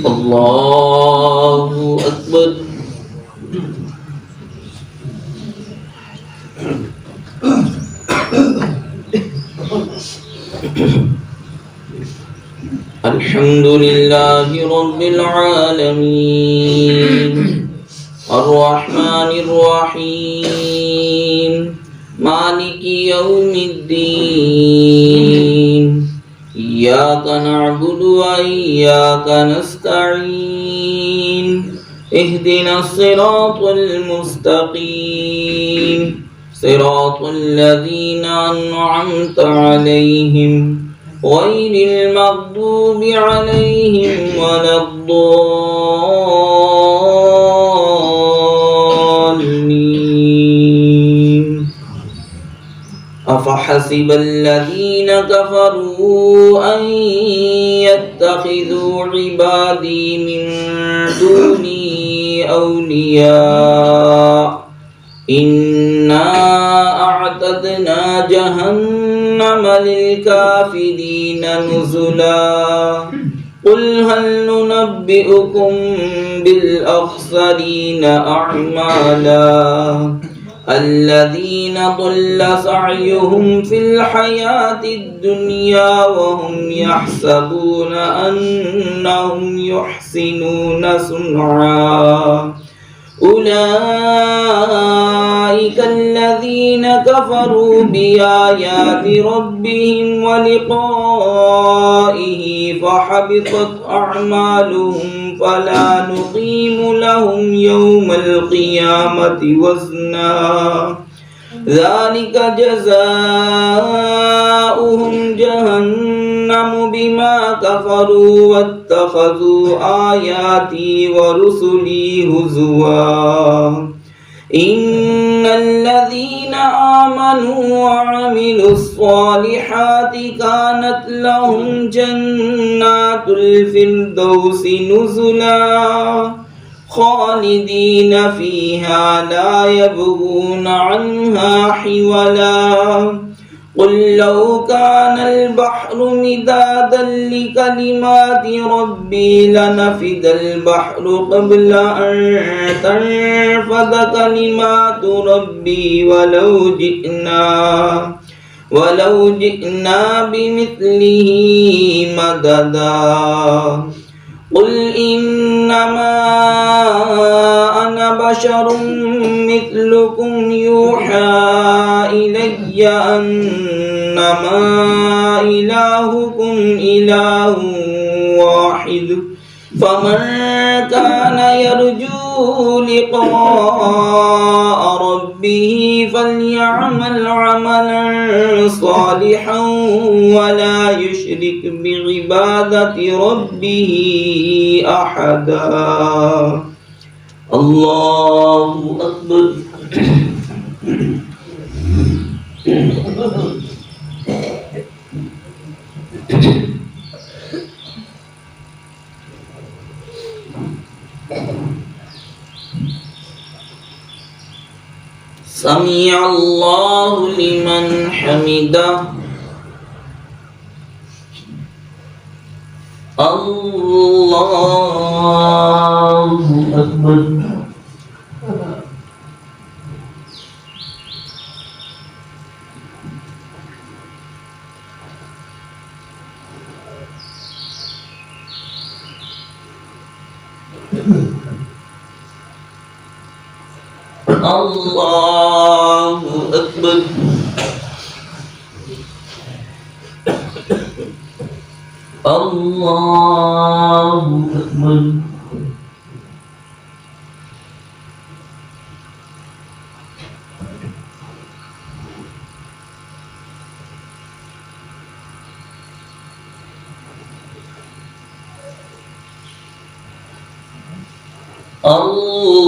الله أكبر. الحمد لله رب العالمين الرحمن الرحيم مالك يوم الدين إياك نعبد وإياك نستعين اهدنا الصراط المستقيم صراط الذين أنعمت عليهم غير المغضوب عليهم ولا الضالين أفحسب الذين كفروا أن يتخذوا عبادي من دوني أولياء إنا أعتدنا جهنم للكافرين نزلا قل هل ننبئكم بالأخسرين أعمالا الذين ضل سعيهم في الحياة الدنيا وهم يحسبون أنهم يحسنون صنعا أولئك الذين كفروا بآيات ربهم ولقائه فحبطت أعمالهم فلا نقيم لهم يوم القيامة وزنا ذلك جزاؤهم جهنم بما كفروا واتخذوا آياتي ورسلي هزوا إن الذين آمنوا وعملوا الصالحات كانت لهم جنات الفردوس نزلا خالدين فيها لا يبغون عنها حولا قل لو كان البحر مدادا لكلمات ربي لنفد البحر قبل أن تنفد كلمات ربي ولو جئنا بمثله مددا قل إنما أنا بشر مثلكم يوحى إلي أنما إلهكم إله واحد فمن كان يرجو لقاء ربه فليعمل عملا صالحا ولا يشرك بعبادة ربه أحدا الله أكبر. سمع الله لمن حمده. الله أكبر. الله أكبر. الله أكبر.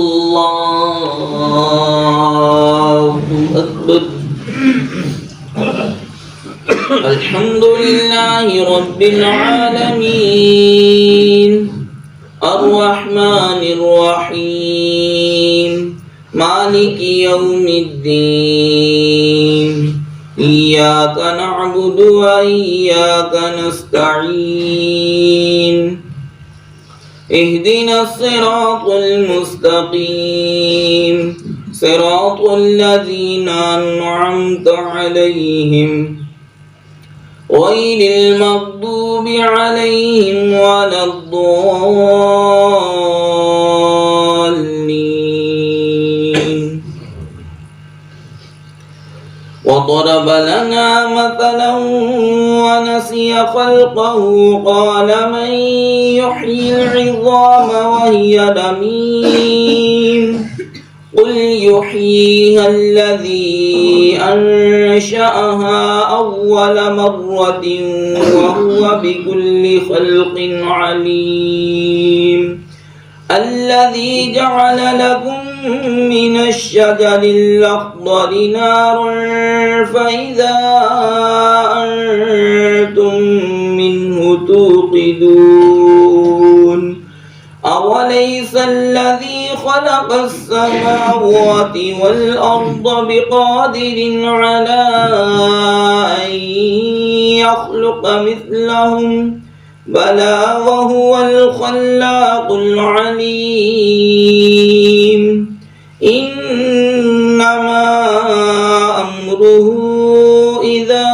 الله أكبر. الحمد لله رب العالمين الرحمن الرحيم مالك يوم الدين إياك نعبد وإياك نستعين اهدنا الصراط المستقيم صراط الذين أنعمت عليهم غير المغضوب عليهم ولا الضالين. وضرب لنا مثلا ونسي خلقه قال من يحيي العظام وهي رميم قل يحييها الذي أنشأها أول مرة وهو بكل خلق عليم. الذي جعل لكم من الشجر الأخضر نارا فإذا أنتم منه توقدون. أوليس الذي خلق السماوات والأرض بقادر على أن يخلق مثلهم بلى وهو الخلاق العليم. إنما أمره إذا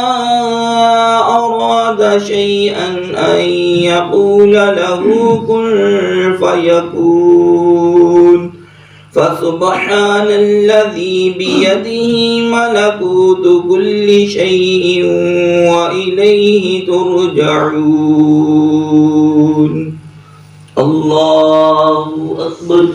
أراد شيئا أن يقول له كن فيكون. فسبحان الذي بيده ملكوت كل شيء وإليه ترجعون. الله أكبر.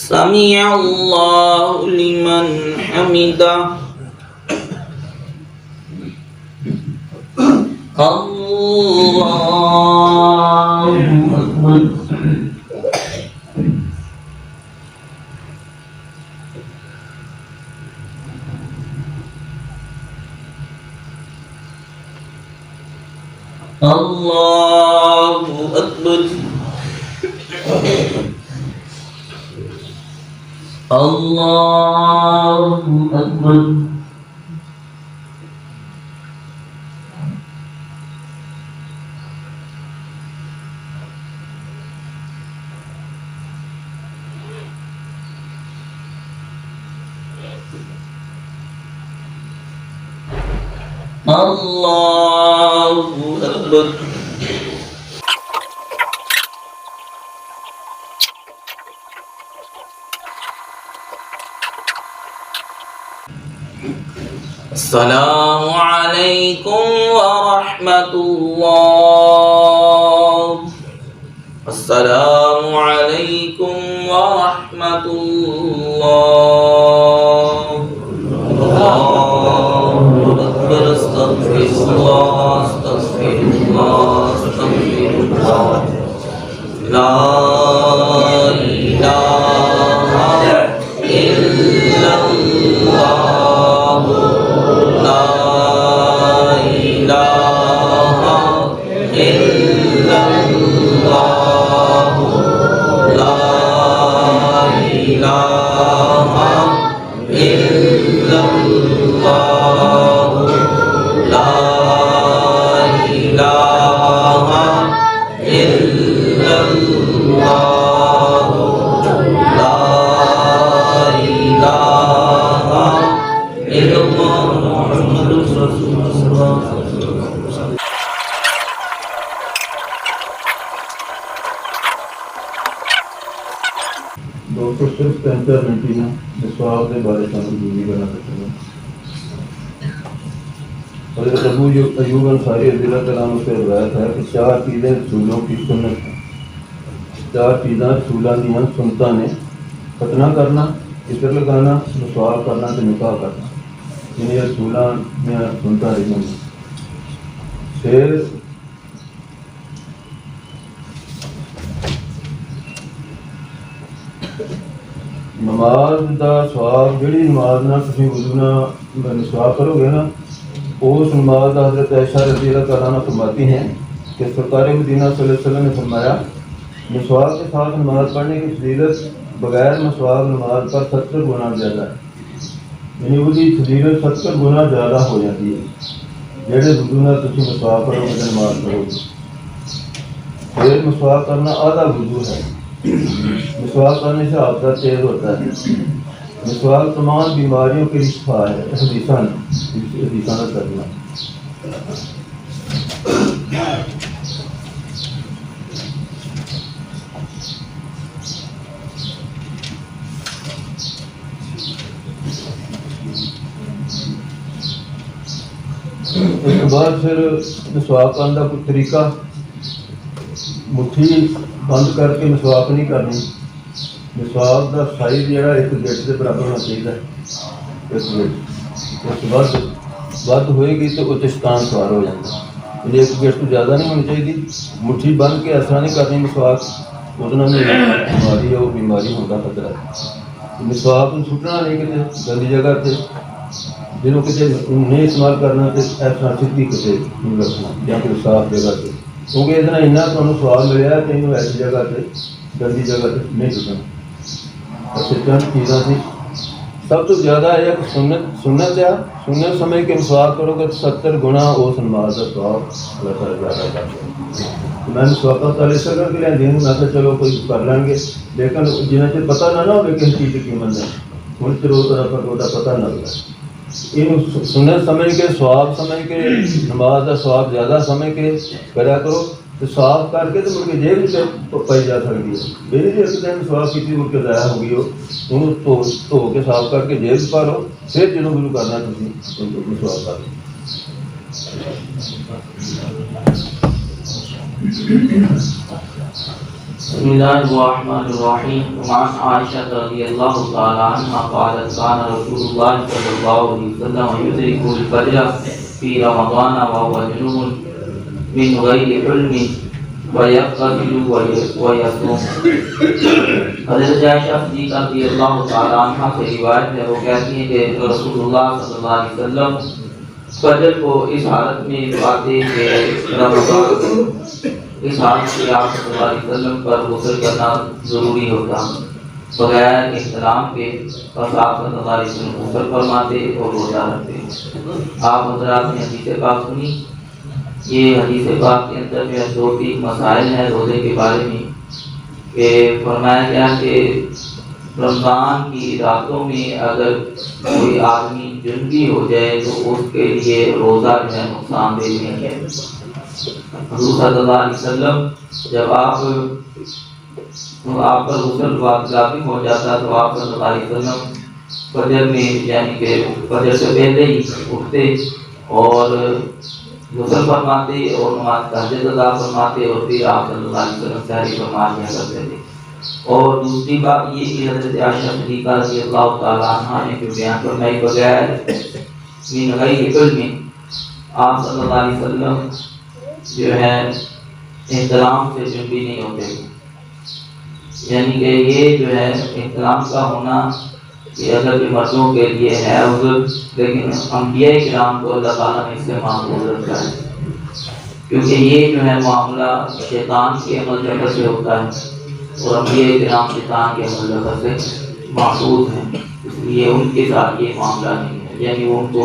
سمع الله لمن حمده. الله أكبر. الله أكبر. الله أكبر. الله أكبر. السلام عليكم ورحمة الله. السلام عليكم ورحمة الله. الله أكبر. استغفر الله استغفر الله استغفر الله. لا إله إلا الله. لا إله إلا الله. لا إله إلا الله. لا إله إلا الله. لا إله إلا الله محمد رسول الله. डॉक्टर सिर्फ कैंसर एंटीना स्वाब के बारे में दूरी बना सकते हैं। हज़रत अबू अय्यूब अंसारी रज़ियल्लाहु तआला अन्हु से रिवायत है कि चार चीज़ें रसूलों की सुन्नत हैं। चार चीज़ें रसूलां दी सुन्नतां ने खतना करना, इतर लगाना, सवाल करना तो निकाह करना। जिन्हें रसूलां ने सुन्नतां रही हैं। फिर नमाज का स्वाब जी नमाज ना तुम वजू ना स्वाब करोगे ना उस नमाज हज़रत आयशा रज़ी अल्लाह तआला अन्हा फरमाती हैं कि सरकार मदीना सल्लल्लाहु अलैहि वसल्लम ने फरमाया, मिसवाक के साथ नमाज पढ़ने की फजीलत बगैर मिसवाक नमाज पर 70 गुना ज़्यादा है। यानी उसकी फजीलत 70 गुना ज़्यादा हो जाती है जेड़े वुज़ू नाल तुसीं मिसवाक पढ़ोगे ते नमाज पढ़ोगे। फिर मिसवाक करना आधा वुज़ू है। मिसवाक करने से हादसा तेज होता है। मिसवाक तमाम बीमारियों के लिए शिफा है। हदीसां का करना उसके बाद फिर मिसवाक करने का कोई तरीका, मुट्ठी बंद करके मिसवाक नहीं करनी। मिसवाक का साइज जो एक गिट के बराबर होना चाहिए। एक गिट उस वध होएगी तो वो शैतान सवार हो जाता है। एक गिट तो ज़्यादा नहीं होनी चाहिए। मुट्ठी बंद के ऐसा नहीं करनी मिसवाक, उसमें बीमारी है, वो बीमारी होने का खतरा है। मिसवाक को सुटना नहीं कितने गंदी जगह पर, जिन्हों कितने नहीं इस्तेमाल करना तो ऐसा सीधी कितने नहीं रखना या कोई साफ जगह पर, क्योंकि इतना इन्ना तो स्वाद मिले तो इन्हों ऐसी जगह पर गंदी जगह पर नहीं सुटना। अच्छे चंद चीज़ा से सब तो ज़्यादा है कि सुन्नत है। सुन्नत समझ के मिसवाक करोगे तो 70 गुना उस नमाज का स्वाब अल्लाह ताला ज़्यादा करते हैं। मैं मिसवाक वाले सगर के लिए दिन मैं तो चलो कोई कर लेंगे, लेकिन जिन्हें चर पता ना हो किसी चीज़ की कीमत है हूँ चलो पता ना लगता। इन सुन्नत समझ के स्वाब समझ के नमाज का स्वाब ज़्यादा समझ के करा करो तो साफ करके तो मुझे जेब में पाई जा सकती है। मेरी जो एक दिन स्वाब की मुझे ज़ाया हो गई हो उन्होंने धो के साफ करके जेब पा लो, फिर जो गुरु करना तुम स्वाब कर लो। बिस्मिल्लाहिर्रहमानिर्रहीम। वअन आयशा रज़ियल्लाहु तआला अन्हा क़ालत कान रसूलुल्लाह सल्लल्लाहु अलैहि वसल्लम युद्रिकुल फज्र फी रमज़ान व हुवा जुनूबुन मिन गैरि हुल्मिन व यक़्तसिलु व यसूम। हज़रत आयशा सिद्दीक़ा रज़ियल्लाहु तआला अन्हा से रिवायत है, वो कहती हैं कि रसूलुल्लाह सल्लल्लाहु अलैहि वसल्लम फजर को इस हालत में पाते कि रमज़ान इस हालत में आप सल्लल्लाहु अलैहि वसल्लम पर गुस्ल करना ज़रूरी होता बगैर इहतराम के, बस आप सल्लल्लाहु अलैहि वसल्लम गुस्ल फरमाते और रोज़ा रखते। आप हज़रात ने हदीस पाक सुनी। ये हदीस पाक के अंदर जो है 2-3 मसाइल हैं रोज़े के बारे में कि फरमाया गया कि रमज़ान की रातों में अगर कोई आदमी जुनबी हो जाए तो उसके लिए रोज़ा जो है नुकसानदेह नहीं है। हुज़ूर सल्लल्लाहु अलैहि वसल्लम जब आप पर गुस्ल लाज़िम हो जाता तो आप सल्लल्लाहु अलैहि वसल्लम फजर में यानी कि फजर से पहले ही उठते और गुस्ल फरमाते और नमाज तहज्जुद अदा फरमाते और फिर आप सल्लल्लाहु अलैहि वसल्लम सहरी फरमा दिया करते थे। और दूसरी बात ये कि हज़रत आयशा सिद्दीक़ा रज़ियल्लाहु तआला अन्हा ने जो बयान फरमाई बगैर मिन गैरि हुल्मिन आप सल्लल्लाहु अलैहि वसल्लम जो है एहतराम से जुनबी नहीं होते। यानी कि ये जो है एहतराम का होना कि अगर भी मर्दों के लिए है उज़्र, लेकिन अंबिया किराम को अल्लाह ताला ने इससे महफूज रखा है, क्योंकि ये जो है मामला शैतान के अमल जगह से होता है और अंबिया किराम शैतान के अमल जगह से महफूज हैं, इसलिए उनके साथ ये मामला नहीं है। यानी वो उनको